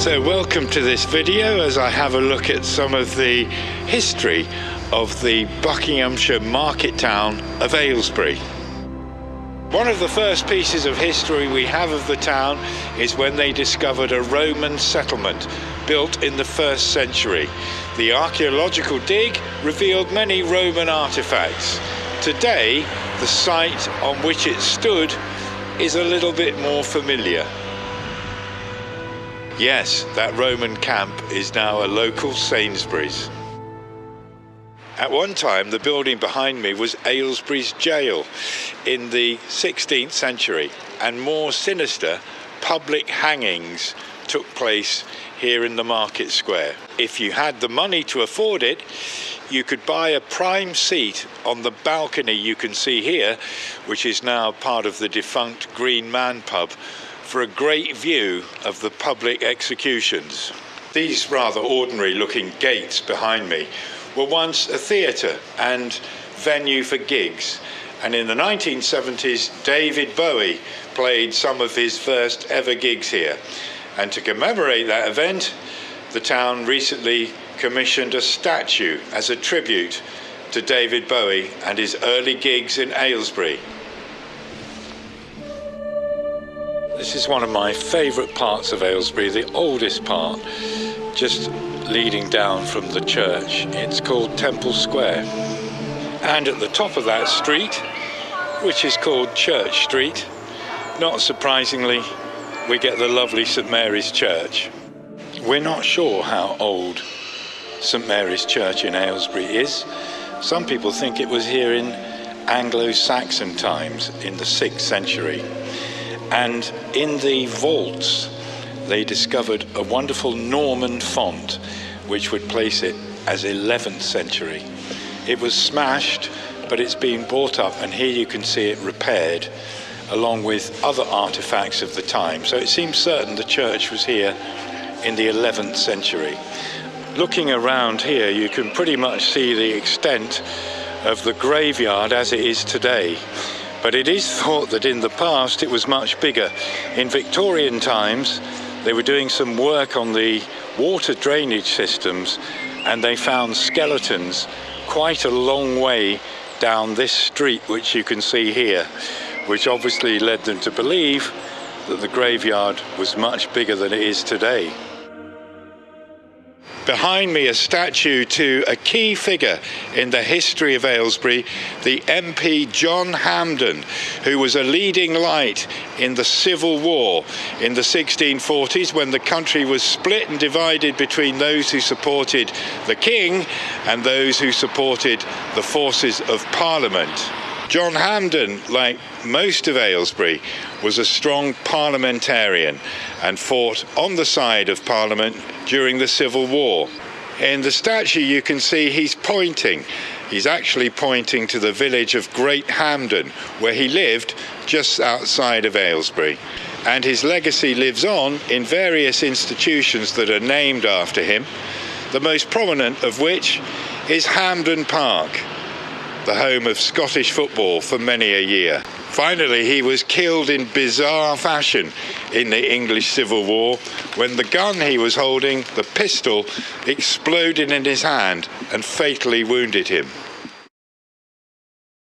So welcome to this video as I have a look at some of the history of the Buckinghamshire market town of Aylesbury. One of the first pieces of history we have of the town is when they discovered a Roman settlement built in the 1st century. The archaeological dig revealed many Roman artifacts. Today, the site on which it stood is a little bit more familiar. Yes, that Roman camp is now a local Sainsbury's. At one time, the building behind me was Aylesbury's jail in the 16th century, and more sinister public hangings took place here in the market square. If you had the money to afford it, you could buy a prime seat on the balcony you can see here, which is now part of the defunct Green Man pub, for a great view of the public executions. These rather ordinary looking gates behind me were once a theatre and venue for gigs, and in the 1970s David Bowie played some of his first ever gigs here, and to commemorate that event the town recently commissioned a statue as a tribute to David Bowie and his early gigs in Aylesbury. This is one of my favourite parts of Aylesbury, the oldest part, just leading down from the church. It's called Temple Square. And at the top of that street, which is called Church Street, not surprisingly, we get the lovely St Mary's Church. We're not sure how old St Mary's Church in Aylesbury is. Some people think it was here in Anglo-Saxon times in the 6th century. And in the vaults, they discovered a wonderful Norman font, which would place it as 11th century. It was smashed, but it's been brought up, and here you can see it repaired, along with other artifacts of the time. So it seems certain the church was here in the 11th century. Looking around here, you can pretty much see the extent of the graveyard as it is today. But it is thought that in the past it was much bigger. In Victorian times, they were doing some work on the water drainage systems, and they found skeletons quite a long way down this street, which you can see here, which obviously led them to believe that the graveyard was much bigger than it is today. Behind me, a statue to a key figure in the history of Aylesbury, the MP John Hamden, who was a leading light in the Civil War in the 1640s, when the country was split and divided between those who supported the King and those who supported the forces of Parliament. John Hamden, like most of Aylesbury, was a strong parliamentarian and fought on the side of Parliament during the Civil War. In the statue you can see he's pointing. He's actually pointing to the village of Great Hamden, where he lived just outside of Aylesbury. And his legacy lives on in various institutions that are named after him, the most prominent of which is Hamden Park, the home of Scottish football for many a year. Finally, he was killed in bizarre fashion in the English Civil War when the gun he was holding, the pistol, exploded in his hand and fatally wounded him.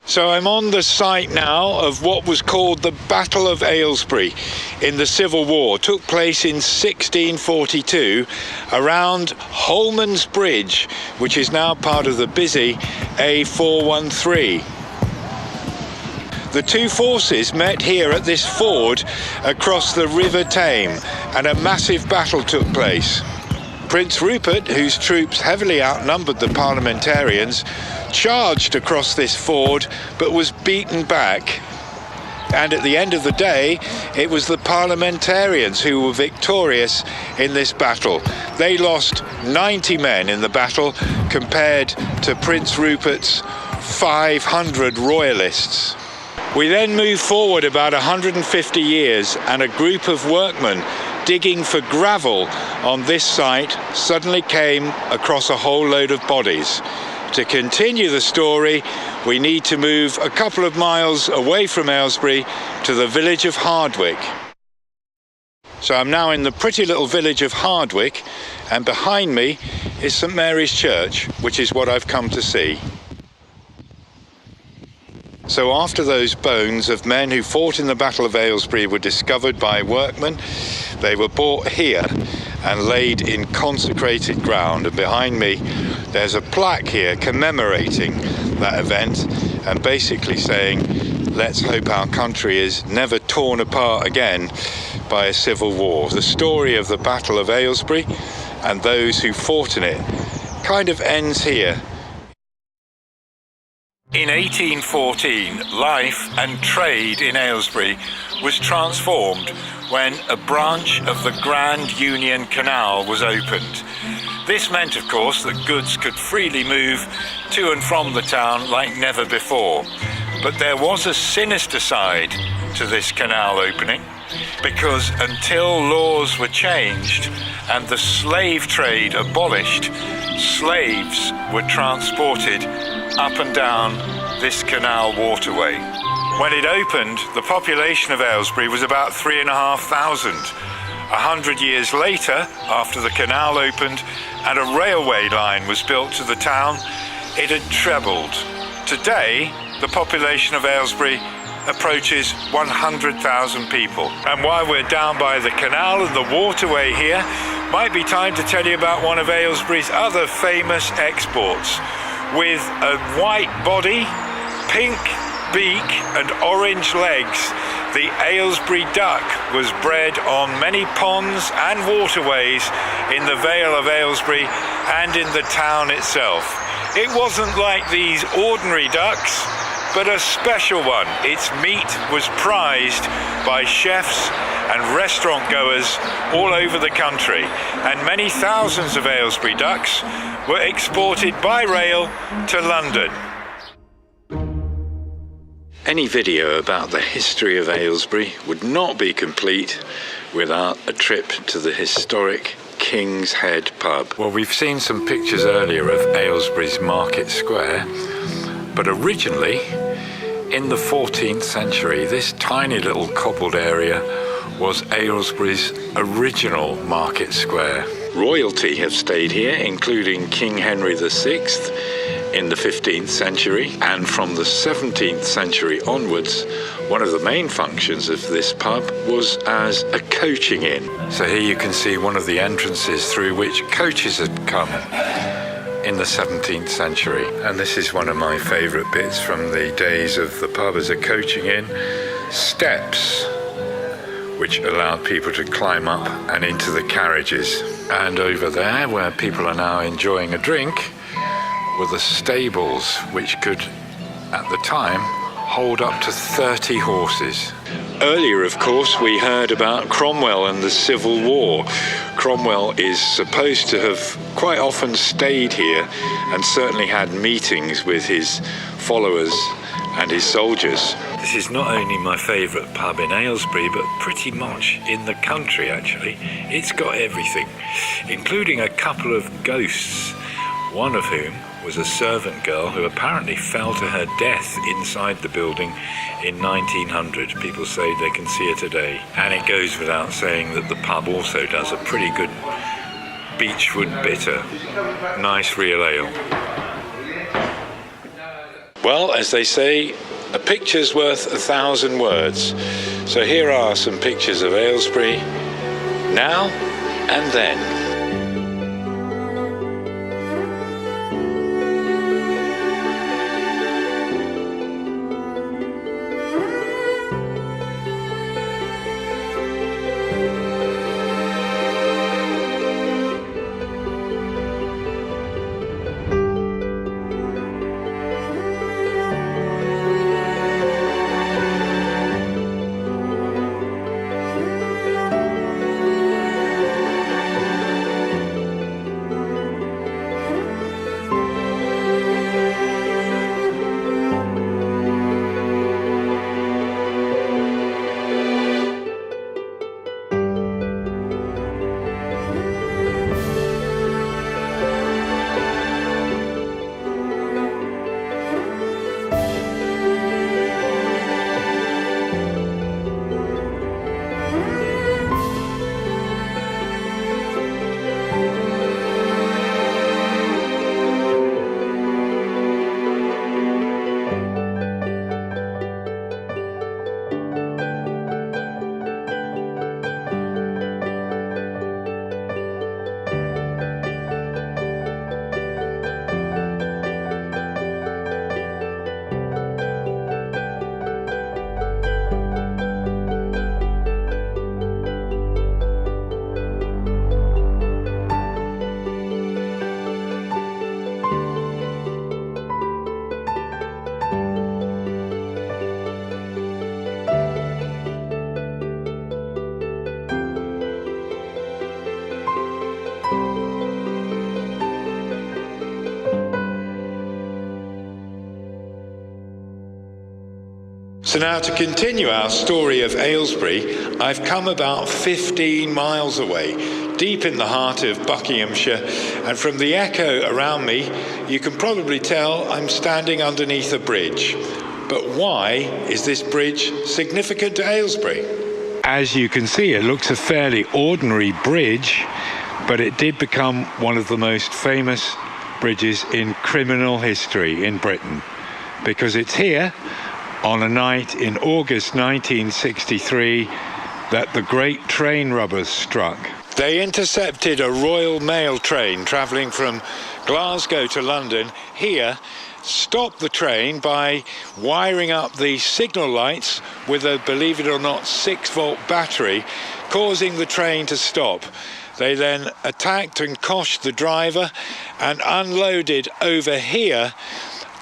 So I'm on the site now of what was called the Battle of Aylesbury in the Civil War. It took place in 1642 around Holman's Bridge, which is now part of the busy A413. The two forces met here at this ford across the River Tame, and a massive battle took place. Prince Rupert, whose troops heavily outnumbered the parliamentarians, charged across this ford but was beaten back. And at the end of the day, it was the parliamentarians who were victorious in this battle. They lost 90 men in the battle compared to Prince Rupert's 500 royalists. We then move forward about 150 years, and a group of workmen digging for gravel on this site suddenly came across a whole load of bodies. To continue the story, we need to move a couple of miles away from Aylesbury to the village of Hardwick. So I'm now in the pretty little village of Hardwick, and behind me is St Mary's Church, which is what I've come to see. So after those bones of men who fought in the Battle of Aylesbury were discovered by workmen, they were brought here and laid in consecrated ground. And behind me there's a plaque here commemorating that event and basically saying, let's hope our country is never torn apart again by a civil war. The story of the Battle of Aylesbury and those who fought in it kind of ends here. In 1814, life and trade in Aylesbury was transformed when a branch of the Grand Union Canal was opened. This meant, of course, that goods could freely move to and from the town like never before. But there was a sinister side to this canal opening, because until laws were changed and the slave trade abolished, slaves were transported up and down this canal waterway. When it opened, the population of Aylesbury was about 3,500. 100 years later, after the canal opened and a railway line was built to the town, it had trebled. Today, the population of Aylesbury approaches 100,000 people. And while we're down by the canal and the waterway here, might be time to tell you about one of Aylesbury's other famous exports. With a white body, pink beak and orange legs, the Aylesbury duck was bred on many ponds and waterways in the Vale of Aylesbury and in the town itself. It wasn't like these ordinary ducks, but a special one. Its meat was prized by chefs and restaurant goers all over the country, and many thousands of Aylesbury ducks were exported by rail to London. Any video about the history of Aylesbury would not be complete without a trip to the historic King's Head pub. Well, we've seen some pictures earlier of Aylesbury's Market Square, but originally, in the 14th century, this tiny little cobbled area was Aylesbury's original market square. Royalty have stayed here, including King Henry VI in the 15th century, and from the 17th century onwards, one of the main functions of this pub was as a coaching inn. So here you can see one of the entrances through which coaches had come in the 17th century. And this is one of my favourite bits from the days of the pub as a coaching inn. Steps which allowed people to climb up and into the carriages. And over there, where people are now enjoying a drink, were the stables, which could, at the time, hold up to 30 horses. Earlier, of course, we heard about Cromwell and the Civil War. Cromwell is supposed to have quite often stayed here and certainly had meetings with his followers and his soldiers. This is not only my favourite pub in Aylesbury, but pretty much in the country, actually. It's got everything, including a couple of ghosts, one of whom was a servant girl who apparently fell to her death inside the building in 1900. People say they can see her today. And it goes without saying that the pub also does a pretty good beechwood bitter. Nice real ale. Well, as they say, a picture's worth 1,000 words. So here are some pictures of Aylesbury now and then. So now, to continue our story of Aylesbury, I've come about 15 miles away, deep in the heart of Buckinghamshire, and from the echo around me, you can probably tell I'm standing underneath a bridge. But why is this bridge significant to Aylesbury? As you can see, it looks a fairly ordinary bridge, but it did become one of the most famous bridges in criminal history in Britain, because it's here on a night in August 1963 that the great train robbers struck. They intercepted a Royal Mail train travelling from Glasgow to London here, stopped the train by wiring up the signal lights with a, believe it or not, 6-volt battery, causing the train to stop. They then attacked and coshed the driver and unloaded over here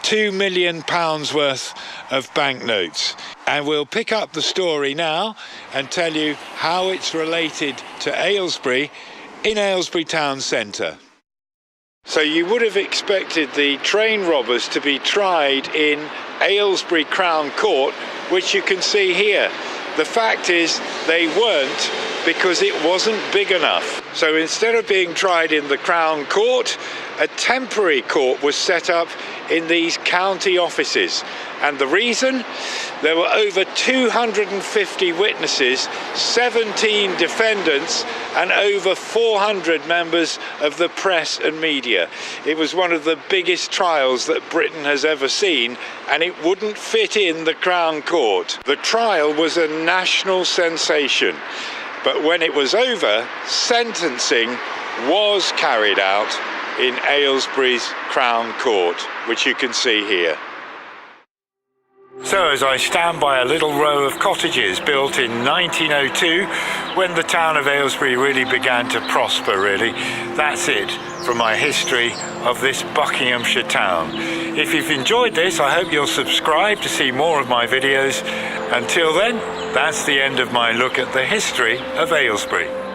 £2 million worth of banknotes. And we'll pick up the story now and tell you how it's related to Aylesbury in Aylesbury town centre. So you would have expected the train robbers to be tried in Aylesbury Crown Court, which you can see here. The fact is they weren't, because it wasn't big enough. So instead of being tried in the Crown Court, a temporary court was set up in these county offices. And the reason? There were over 250 witnesses, 17 defendants, and over 400 members of the press and media. It was one of the biggest trials that Britain has ever seen, and it wouldn't fit in the Crown Court. The trial was a national sensation, but when it was over, sentencing was carried out in Aylesbury's Crown Court, which you can see here. So as I stand by a little row of cottages built in 1902, when the town of Aylesbury really began to prosper, really, that's it from my history of this Buckinghamshire town. If you've enjoyed this, I hope you'll subscribe to see more of my videos. Until then, that's the end of my look at the history of Aylesbury.